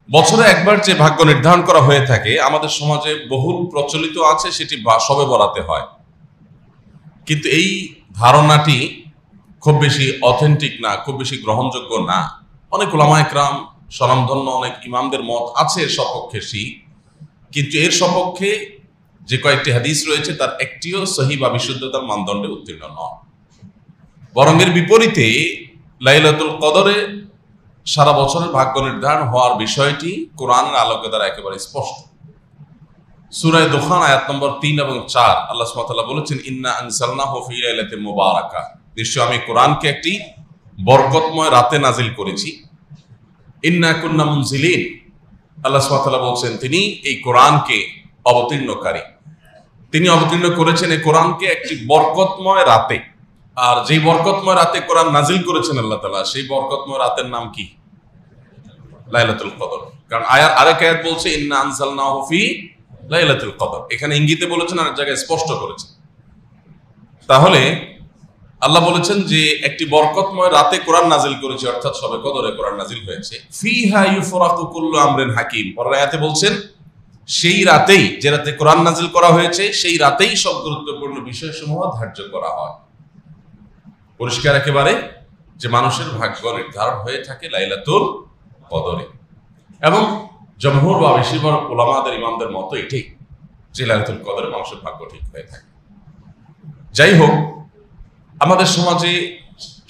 বছরে একবার যে ভাগ্য নির্ধারণ করা হয়ে থাকে আমাদের সমাজে বহুল প্রচলিত আছে, সেটি শবে বরাতে হয়। কিন্তু এই ধারণাটি খুব বেশি অথেন্টিক না, খুব বেশি গ্রহণযোগ্য না। অনেক উলামা একরাম, স্বনামধন্য অনেক ইমামদের মত আছে এর সপক্ষে, কিন্তু এর সপক্ষে যে কয়েকটি হাদিস রয়েছে তার একটিও সহিহ বা বিশুদ্ধতার মানদণ্ডে উত্তীর্ণ নয়। বরং এর বিপরীতে লাইলাতুল কদরে সারা বছরের ভাগ্য নির্ধারণ হওয়ার বিষয়টি কোরআনের আলোকে দ্বারা একেবারে স্পষ্ট। সূরা দুখান আয়াত নম্বর 3 এবং 4 আল্লাহ সুবহানাহু ওয়া তাআলা বলেছেন, ইন্না আনজালনাহু ফি লাইলাতিন মুবারাকা, নিশ্চয় আমি কোরআনকে একটি বরকতময় রাতে নাজিল করেছি। ইন্না কুন্না মুনজিলিন, আল্লাহ সুবহানাহু ওয়া তাআলা বলেছেন তিনি এই কোরআনকে অবতীর্ণকারী, তিনি অবতীর্ণ করেছেন এই কোরআনকে একটি বরকতময় রাতে। আর যেই বরকতময় রাতে কোরআন নাজিল করেছেন আল্লাহ তাআলা, সেই বরকতময় রাতের নাম কি? লাইলাতুল কদর। কারণ আরেক আয়াত বলছে ইন্না আনজালনাহু ফি লাইলাতুল কদর, এখানে ইঙ্গিতে বলেছেন, আরেক জায়গায় স্পষ্ট করেছেন। তাহলে আল্লাহ বলেছেন যে একটি বরকতময় রাতে কোরআন নাজিল করেছে, অর্থাৎ শবে কদরে কোরআন নাজিল হয়েছে। ফিহা ইউফরাকু কুল্লু আমরিন হাকিম, পরের আয়াতে বলছেন সেই রাতেই, যে রাতে কোরআন নাজিল করা হয়েছে সেই রাতেই সব গুরুত্বপূর্ণ বিষয়সমূহ ধার্য করা হয়। পরিষ্কার একেবারে যে মানুষের ভাগ্য নির্ধারণ হয়ে থাকে লাইলাতুল কদরে, এবং জমহুর বা বেশিরভাগ উলামাদের ইমামদের মতো এটাই, যে লাইলাতুল কদরে মানুষের ভাগ্য ঠিক হয়ে থাকে। যাই হোক, আমাদের সমাজে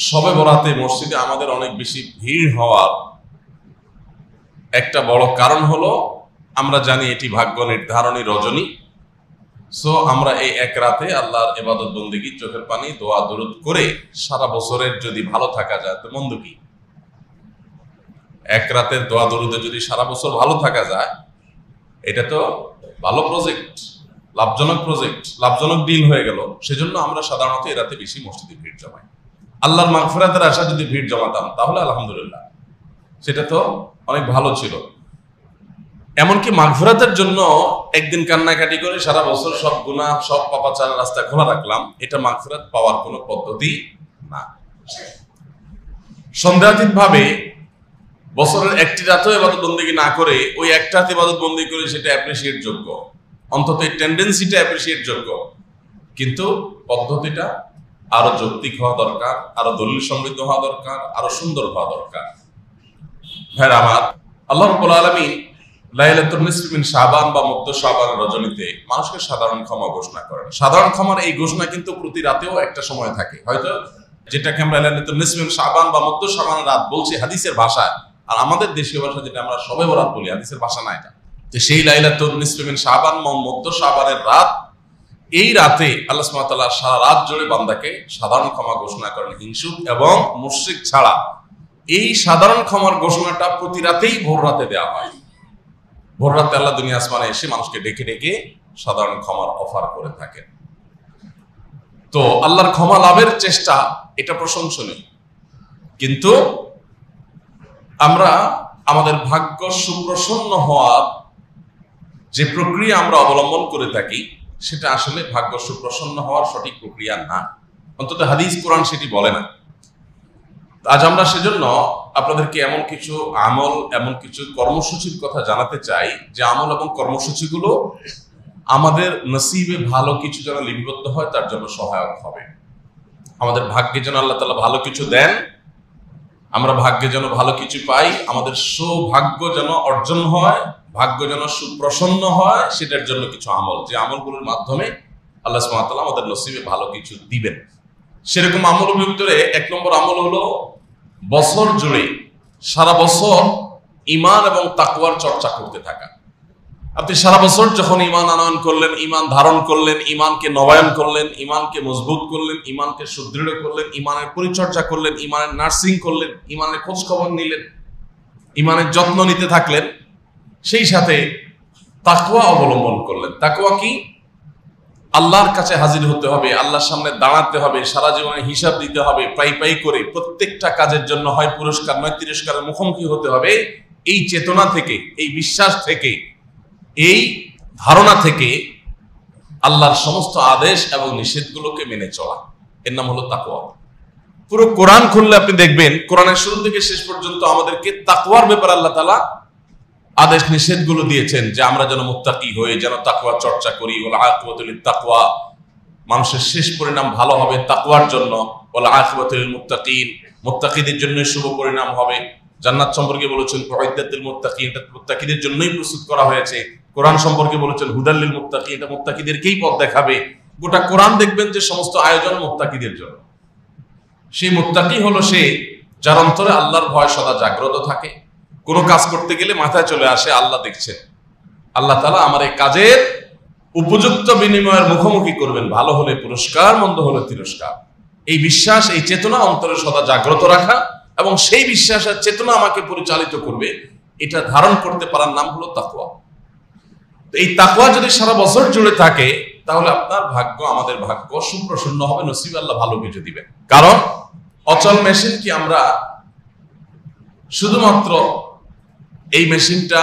শবে বরাতে মসজিদে আমাদের অনেক বেশি ভিড় হওয়ার একটা বড় কারণ হলো আমরা জানি এটি ভাগ্য নির্ধারণী রজনী। সো আমরা এই এক রাতে আল্লাহর ইবাদত বন্দেগী, চোখের পানি, দোয়া দুরুদ করে সারা বছরের যদি ভালো থাকা যায় তো মন্দ কি? এক রাতের দোয়া দরুদে যদি সারা বছর ভালো থাকা যায়, এটা তো ভালো প্রজেক্ট, লাভজনক প্রজেক্ট, লাভজনক ডিল হয়ে গেল। সেজন্য আমরা সাধারণত এই রাতে বেশি মসজিদে ভিড় জমাই। আল্লাহর মাগফিরাতের আশা যদি ভিড় জমাতাম তাহলে আলহামদুলিল্লাহ, সেটা তো অনেক ভালো ছিল। এমনকি মাগফিরাতের জন্য একদিন কান্নাকাটি করে সারা বছর সব গুনাহ, সব পাপাচার রাস্তা খোলা রাখলাম, এটা মাগফিরাত পাওয়ার কোনো পদ্ধতি না। সন্দেহাতীত ভাবে বছরের একটি রাতেও ইবাদত বন্দেগী না করে ওই একটা রাতে ইবাদত বন্দেগী করে সেটা অ্যাপ্রিসিয়েট যোগ্য, অন্তত এই টেন্ডেন্সিটা অ্যাপ্রিসিয়েট যোগ্য। কিন্তু পদ্ধতিটা আরো যৌক্তিক হওয়া দরকার, আরো দলিল সমৃদ্ধ হওয়া দরকার, আরো সুন্দর হওয়া দরকার। ভাইরা আমার, আল্লাহ রাব্বুল আলামিন লাইলাতুন নিসফি মিন শাবান বা মধ্য শাবান রজনীতে মানুষকে সাধারণ ক্ষমা ঘোষণা করেন। সাধারণ ক্ষমার এই ঘোষণা কিন্তু প্রতি রাতেও একটা সময় থাকে, হয়তো যেটাকে আমরা লাইলাতুন নিসফি মিন শাবান বা মধ্য শাবান রাত বলছি হাদিসের ভাষায়, আর আমাদের দেশীয় ভাষা যেটা আমরা শবে বরাত বলি, হাদিসের ভাষা না এটা। যে সেই লাইলাতুন নিসফি মিন শাবান বা মধ্য শাবানের রাত, এই রাতে আল্লাহ সুবহানাহু ওয়া তাআলা সারা রাত জুড়ে বান্দাকে সাধারণ ক্ষমা ঘোষণা করেন, হিংসুক এবং মুশরিক ছাড়া। এই সাধারণ ক্ষমার ঘোষণাটা প্রতি রাতেই ভোর রাতে দেওয়া হয়। ভোর রাতে আল্লাহ দুনিয়া আসমানে এসে মানুষকে ডেকে ডেকে সাধারণ ক্ষমার অফার করে থাকেন। তো আল্লাহর ক্ষমা লাভের চেষ্টা এটা প্রশংসনীয়, কিন্তু আমরা আমাদের ভাগ্য সুপ্রসন্ন হওয়ার যে প্রক্রিয়া আমরা অবলম্বন করে থাকি সেটা আসলে ভাগ্য সুপ্রসন্ন হওয়ার সঠিক প্রক্রিয়া না, অন্তত হাদিস কোরআন সেটি বলে না। আজ আমরা সেজন্য আপনাদেরকে এমন কিছু আমল, এমন কিছু কর্মসূচির কথা জানাতে চাই যে আমল এবং কর্মসূচিগুলো আমাদের নসিবে ভালো কিছু যেন লিপিবদ্ধ হয় তার জন্য সহায়ক হবে। আমাদের ভাগ্যে যেন আল্লাহ তাআলা ভালো কিছু দেন, আমরা ভাগ্যে যেন ভালো কিছু পাই, আমাদের সৌভাগ্য যেন অর্জন হয়, ভাগ্য যেন সুপ্রসন্ন হয়, সেটার জন্য কিছু আমল, যে আমলগুলোর মাধ্যমে আল্লাহ সুবহানাহু ওয়া তাআলা আমাদের নসিবে ভালো কিছু দিবেন। সেরকম আমলের ভিতরে এক নম্বর আমল হলো বছর জুড়ে সারা বছর ঈমান এবং তাকওয়ার চর্চা করতে থাকা। আপনি সারা বছর যখন ঈমান আনয়ন করলেন, ঈমান ধারণ করলেন, ঈমানকে নবায়ন করলেন, ঈমানকে মজবুত করলেন, ঈমানকে সুদৃঢ় করলেন, ঈমানের পরিচর্যা করলেন, ঈমানের নার্সিং করলেন, ঈমানের খোঁজ খবর নিলেন, ঈমানের যত্ন নিতে থাকলেন, সেই সাথে তাকওয়া অবলম্বন করলেন। তাকওয়া কি? আল্লাহর কাছে হাজির হতে হবে, আল্লাহর সামনে দাঁড়াতে হবে, সারা জীবনে হিসাব দিতে হবে, পাই পাই করে প্রত্যেকটা কাজের জন্য হয় পুরস্কার নয় তিরস্কারের মুখোমুখি হতে হবে। এই চেতনা থেকে, এই বিশ্বাস থেকে, এই ধারণা থেকে আল্লাহর সমস্ত আদেশ এবং নিষেধগুলোকে মেনে চলা, এর নাম হলো তাকওয়া। পুরো কোরআন খুললে আপনি দেখবেন কোরআনের শুরু থেকে শেষ পর্যন্ত আমাদেরকে তাকওয়ার ব্যাপারে আল্লাহ তাআলা আদেশ নিষেধগুলো দিয়েছেন যে আমরা যেন মুত্তাকি হই, যেন তাকওয়া চর্চা করি। ওয়াল আকিবাতু লিত তাকওয়া, মানুষের শেষ পরিণাম ভালো হবে তাকওয়ার জন্য। ওয়াল আকিবাতু লিল মুত্তাকিন, মুত্তাকিদের জন্য শুভ পরিণাম হবে। জান্নাত সম্পর্কে বলেছেন উইদ্দাত লিল মুত্তাকিন, এটা মুত্তাকিদের জন্যই প্রস্তুত করা হয়েছে। কোরআন সম্পর্কে বলেছেন হুদাল লিল মুত্তাকিন, এটা মুত্তাকিদেরকেই পথ দেখাবে। গোটা কোরআন দেখবেন যে সমস্ত আয়োজন মুত্তাকিদের জন্য। সেই মুত্তাকি হলো সে যার অন্তরে আল্লাহর ভয় সদা জাগ্রত থাকে। কোনো কাজ করতে গেলে মাথায় চলে আসে আল্লাহ দেখছেন, আল্লাহ তাআলা আমার এই কাজের উপযুক্ত বিনিময়ের মুখোমুখি করবেন, ভালো হলে পুরস্কার, মন্দ হলে তিরস্কার। এই বিশ্বাস, এই চেতনা অন্তরে সদা জাগ্রত রাখা এবং সেই বিশ্বাসের চেতনা আমাকে পরিচালিত করবে, এটা ধারণ করতে পারার নাম হলো তাকওয়া। এই তাকওয়া যদি সারা বছর জুড়ে থাকে তাহলে আপনার ভাগ্য, আমাদের ভাগ্য সুপ্রসন্ন হবে, নসিব আল্লাহ ভালো কিছু দিবেন। কারণ অচল মেশিন কি আমরা শুধুমাত্র এই মেশিনটা